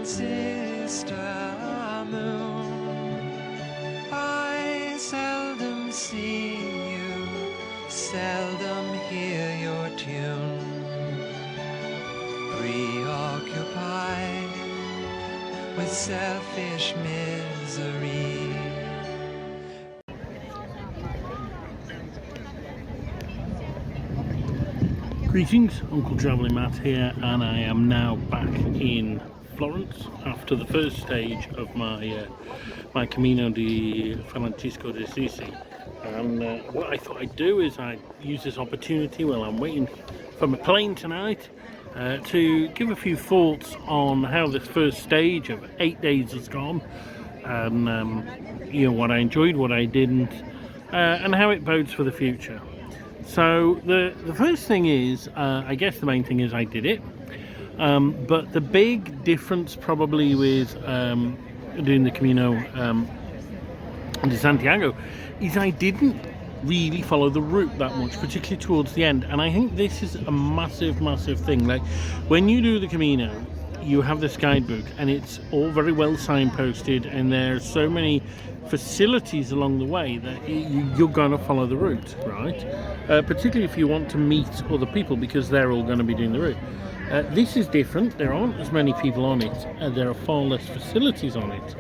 sister moon. I seldom see you, seldom hear your tune. Preoccupied with selfish misery. Greetings, Uncle Travelling Matt here, and I am now back in Florence after the first stage of my my Camino di Francisco d'Assisi. And what I thought I'd do is I'd use this opportunity while I'm waiting for my plane tonight to give a few thoughts on how this first stage of 8 days has gone, and you know, what I enjoyed, what I didn't, and how it bodes for the future. So the first thing is, I guess the main thing is I did it, but the big difference probably with doing the Camino de Santiago is I didn't really follow the route that much, particularly towards the end. And I think this is a massive thing. Like, when you do the Camino, you have this guidebook and it's all very well signposted, and there's so many facilities along the way that you're going to follow the route, right? Particularly if you want to meet other people, because they're all going to be doing the route. This is different. There aren't as many people on it, there are far less facilities on it,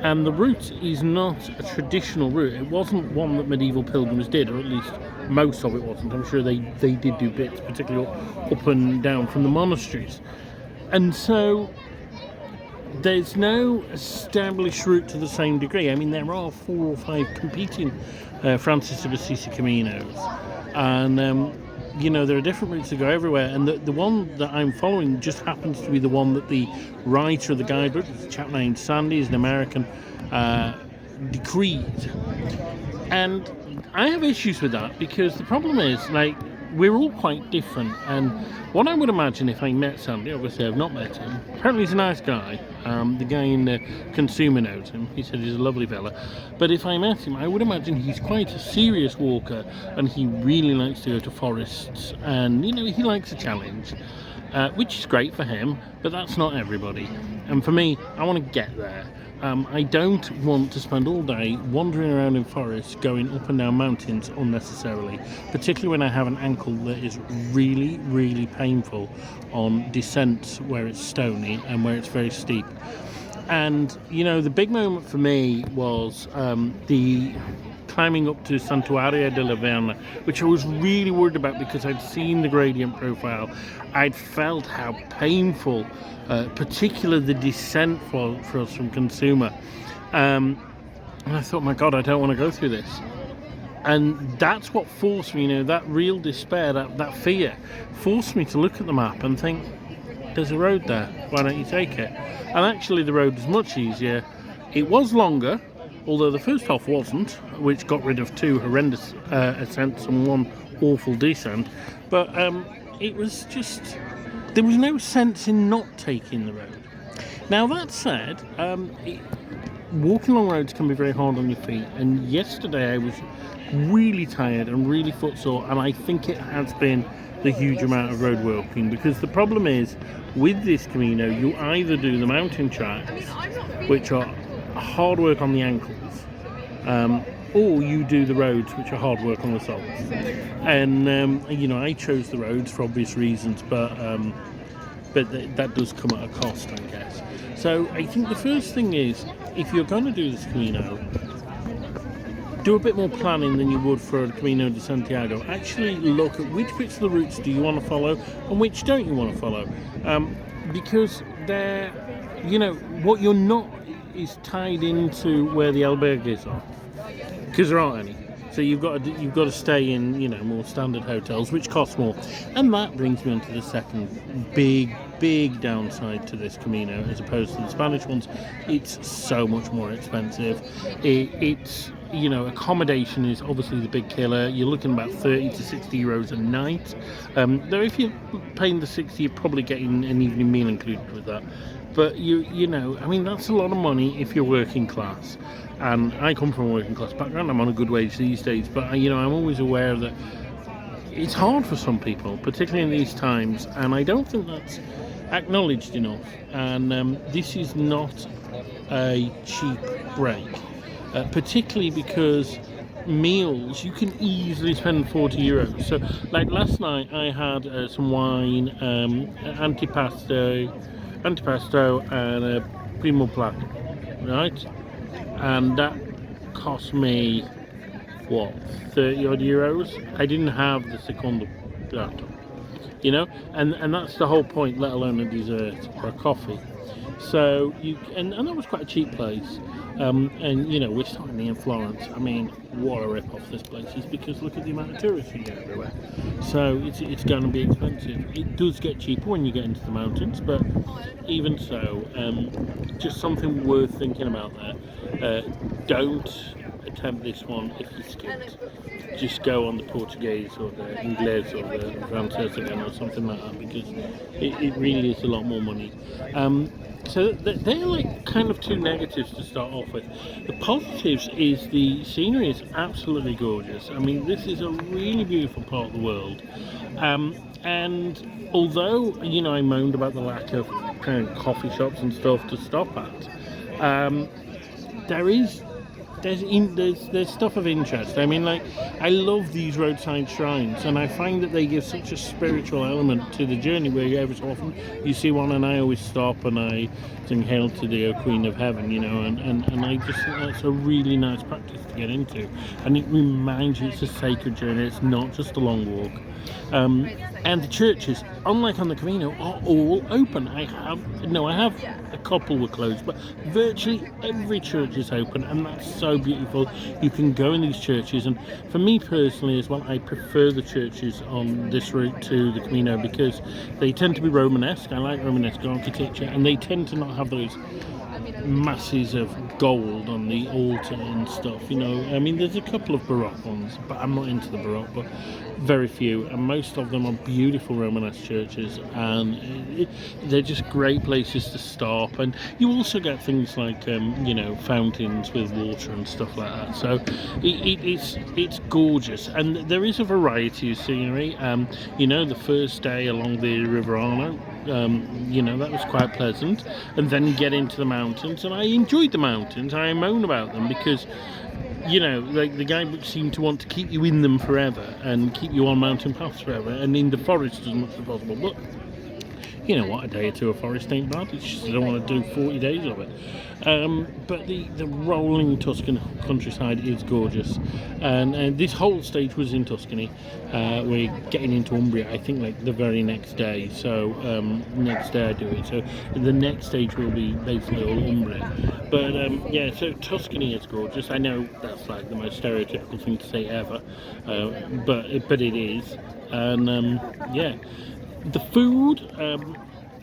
and the route is not a traditional route. It wasn't one that medieval pilgrims did, or at least most of it wasn't. I'm sure they did do bits, particularly up and down from the monasteries. And so there's no established route to the same degree. I mean, there are 4 or 5 competing Francis of Assisi Caminos, and you know, there are different routes to go everywhere, and the one that I'm following just happens to be the one that the writer of the guidebook, a chap named Sandy, is an American, decreed. And I have issues with that, because the problem is, like, we're all quite different. And what I would imagine if I met Sandy, obviously I've not met him, apparently he's a nice guy, the guy in the Consumer knows him, he said he's a lovely fella, but if I met him, I would imagine he's quite a serious walker, and he really likes to go to forests, and you know, he likes a challenge, which is great for him, but that's not everybody. And for me, I want to get there. I don't want to spend all day wandering around in forests, going up and down mountains unnecessarily, particularly when I have an ankle that is really painful on descents where it's stony and where it's very steep. And you know, the big moment for me was the climbing up to Santuario de la Verna, which I was really worried about because I'd seen the gradient profile. I'd felt how painful particularly the descent for us from Consumer, and I thought, my God, I don't want to go through this. And that's what forced me, you know, that real despair, that fear forced me to look at the map and think, there's a road there, why don't you take it? And actually the road was much easier. It was longer, although the first half wasn't, which got rid of 2 horrendous ascents and 1 awful descent, but it was just, there was no sense in not taking the road. Now, that said, walking along roads can be very hard on your feet, and yesterday I was really tired and really footsore, and I think it has been the huge amount of road walking, because the problem is, with this Camino, you either do the mountain tracks, which are hard work on the ankles, or you do the roads, which are hard work on the soles. And you know, I chose the roads for obvious reasons, but that does come at a cost, I guess. So I think the first thing is, if you're going to do this Camino, do a bit more planning than you would for a Camino de Santiago. Actually look at which bits of the routes do you want to follow and which don't you want to follow, because they're, you know, what you're not is tied into where the albergues are, because there aren't any. So you've got to stay in, you know, more standard hotels, which cost more. And that brings me on to the second big downside to this Camino, as opposed to the Spanish ones. It's so much more expensive. It's you know, accommodation is obviously the big killer. You're looking about 30 to 60 euros a night. Though if you're paying the 60, you're probably getting an evening meal included with that. But you know, I mean, that's a lot of money if you're working class. And I come from a working class background. I'm on a good wage these days, but you know, I'm always aware that it's hard for some people, particularly in these times. And I don't think that's acknowledged enough. And this is not a cheap break, particularly because meals you can easily spend €40. So, like last night, I had some wine, antipasto, and a primo plat, right? And that cost me what, 30 odd euros. I didn't have the secondo piatto, you know, and that's the whole point, let alone a dessert or a coffee. So and that was quite a cheap place. And you know, we're starting in Florence. I mean, what a rip off this place is, because look at the amount of tourists you get everywhere. So it's going to be expensive. It does get cheaper when you get into the mountains, but even so, just something worth thinking about there. Don't attempt this one if you're skilled. Just go on the Portuguese or the Inglés or the Francés again or something like that, because it really is a lot more money. So they're like kind of two negatives to start off with. The positives is the scenery is absolutely gorgeous. I mean, this is a really beautiful part of the world. And although, you know, I moaned about the lack of kind of coffee shops and stuff to stop at, there's stuff of interest. I mean, like, I love these roadside shrines, and I find that they give such a spiritual element to the journey, where every so often you see one, and I always stop and I sing Hail to Thee, O Queen of Heaven, you know, and I just think that's a really nice practice to get into, and it reminds you it's a sacred journey, it's not just a long walk. And the churches, unlike on the Camino, are all open. I have a couple were closed, but virtually every church is open, and that's so beautiful. You can go in these churches, and for me personally as well, I prefer the churches on this route to the Camino, because they tend to be Romanesque. I like Romanesque architecture, and they tend to not have those masses of gold on the altar and stuff, you know. I mean, there's a couple of Baroque ones, but I'm not into the Baroque, but very few, and most of them are beautiful Romanesque churches, and they're just great places to stop. And you also get things like you know, fountains with water and stuff like that, so it's gorgeous. And there is a variety of scenery. You know, the first day along the River Arno, you know, that was quite pleasant, and then you get into the mountains, and I enjoyed the mountains. I moan about them because, you know, like, the guidebook seemed to want to keep you in them forever and keep you on mountain paths forever, and in the forest as much as possible. But you know what, a day or two of forest ain't bad. It's just I don't want to do 40 days of it. But the rolling Tuscan countryside is gorgeous, and this whole stage was in Tuscany. We're getting into Umbria, I think, like the very next day. So next day I do it. So the next stage will be basically all Umbria. But yeah, so Tuscany is gorgeous. I know that's like the most stereotypical thing to say ever, but it is. And yeah. The food,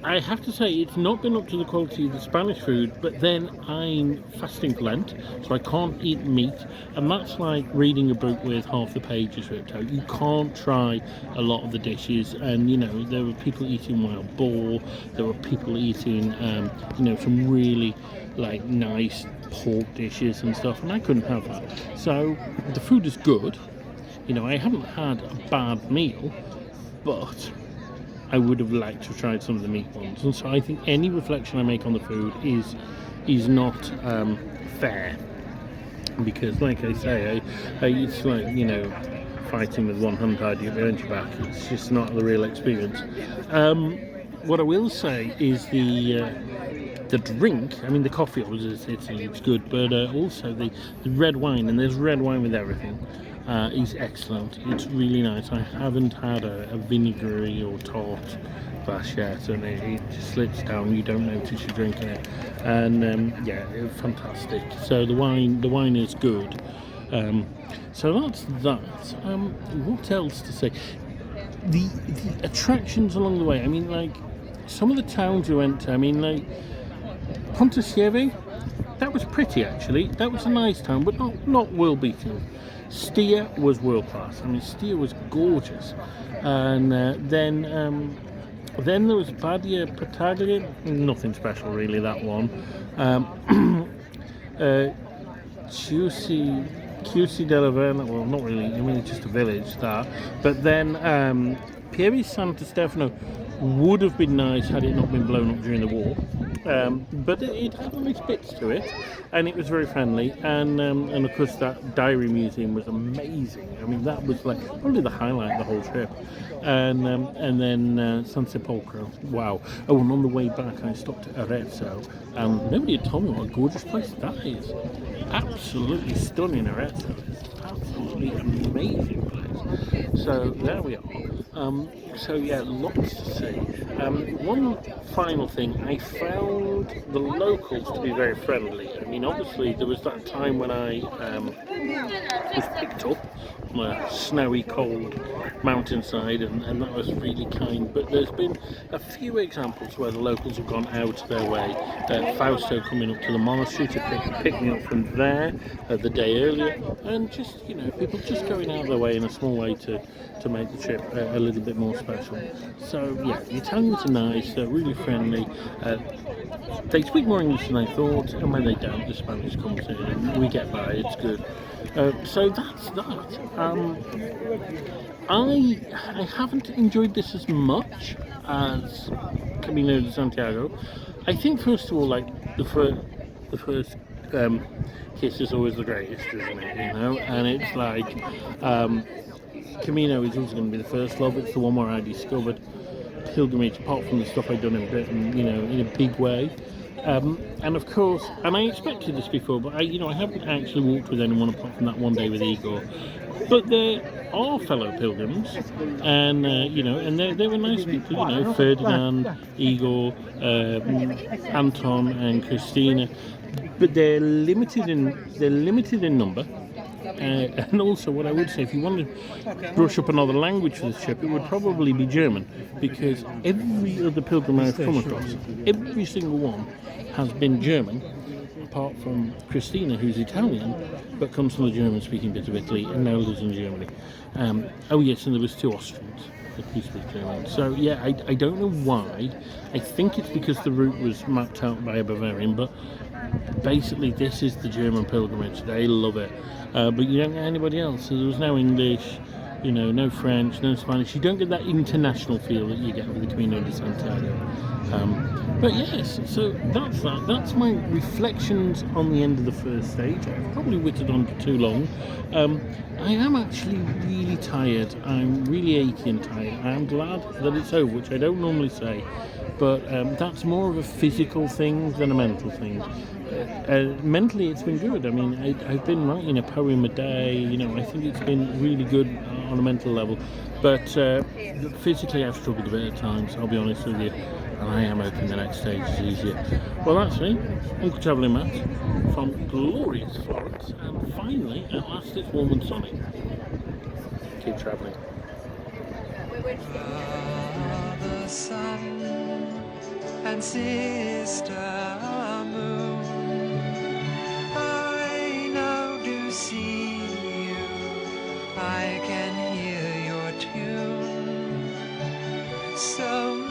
I have to say, it's not been up to the quality of the Spanish food, but then I'm fasting for Lent, so I can't eat meat, and that's like reading a book with half the pages ripped out. You can't try a lot of the dishes, and you know, there were people eating wild boar, there were people eating, you know, some really like nice pork dishes and stuff, and I couldn't have that. So the food is good, you know, I haven't had a bad meal, but I would have liked to have tried some of the meat ones. And so I think any reflection I make on the food is not fair, because like I say, it's like, you know, fighting with one hand tied behind your back. It's just not the real experience. What I will say is the drink, I mean, the coffee obviously it's good, but also the red wine, and there's red wine with everything, is excellent. It's really nice. I haven't had a vinegary or tart glass yet, and it just slips down, you don't notice you're drinking it, and yeah, it's fantastic. So the wine is good. So that's that. What else to say? The attractions along the way, I mean, like, some of the towns we went to, I mean, like Pontechieve, that was pretty actually. That was a nice town, but not world beating. Stia was world class. I mean, Stia was gorgeous. And then there was Badia Pataglia, nothing special really, that one. Chiusi della Verna, well, not really, I mean, it's just a village, that. But then Pieve Santo Stefano would have been nice had it not been blown up during the war, but it had all its bits to it, and it was very friendly, and of course that diary museum was amazing. I mean, that was like probably the highlight of the whole trip, and then Sansepolcro, wow. Oh, and on the way back I stopped at Arezzo, and nobody had told me what a gorgeous place that is. Absolutely stunning Arezzo. It's absolutely amazing place. So there we are. So yeah, lots to see. One final thing, I found the locals to be very friendly. I mean, obviously there was that time when I was picked up on a snowy, cold mountainside, and that was really kind. But there's been a few examples where the locals have gone out of their way. Fausto coming up to the monastery to pick me up from there the day earlier, and just, you know, people just going out of their way in a small way to make the trip a little bit more special. So yeah, the Italians are nice, they're really friendly. They speak more English than I thought, and when they don't, the Spanish comes in and we get by, it's good. So that's that. I haven't enjoyed this as much as Camino de Santiago. I think first of all, like the first kiss is always the greatest, isn't it? You know, and it's like Camino is always going to be the first love. It's the one where I discovered pilgrimage, apart from the stuff I'd done in Britain, you know, in a big way. And of course, and I expected this before, but I haven't actually walked with anyone apart from that one day with Igor. But there are fellow pilgrims, and and they were nice people. You know, Ferdinand, Igor, Anton, and Christina. But they're limited in number. And also, what I would say, if you want to brush up another language for this trip, it would probably be German, because every other pilgrim I've come across, every single one has been German, apart from Christina, who's Italian, but comes from the German-speaking bit of Italy and now lives in Germany. Oh yes, and there was 2 Austrians who speak German. So yeah, I don't know why. I think it's because the route was mapped out by a Bavarian, but basically this is the German pilgrimage. They love it. But you don't get anybody else. So there was no English, you know, no French, no Spanish. You don't get that international feel that you get with the Camino de Santiago. But yes, so that's that. That's my reflections on the end of the first stage. I've probably whittled on for too long. I am actually really tired. I'm really achy and tired. I am glad that it's over, which I don't normally say. But that's more of a physical thing than a mental thing. Mentally, it's been good. I mean, I've been writing a poem a day. You know, I think it's been really good on a mental level. But physically, I've struggled a bit at times, I'll be honest with you. And I am hoping the next stage is easier. Well, that's me, Uncle Travelling Matt, from glorious Florence. And finally, at last, it's warm and sunny. Keep travelling. The sun and sister moon, I now do see you, I can hear your tune. So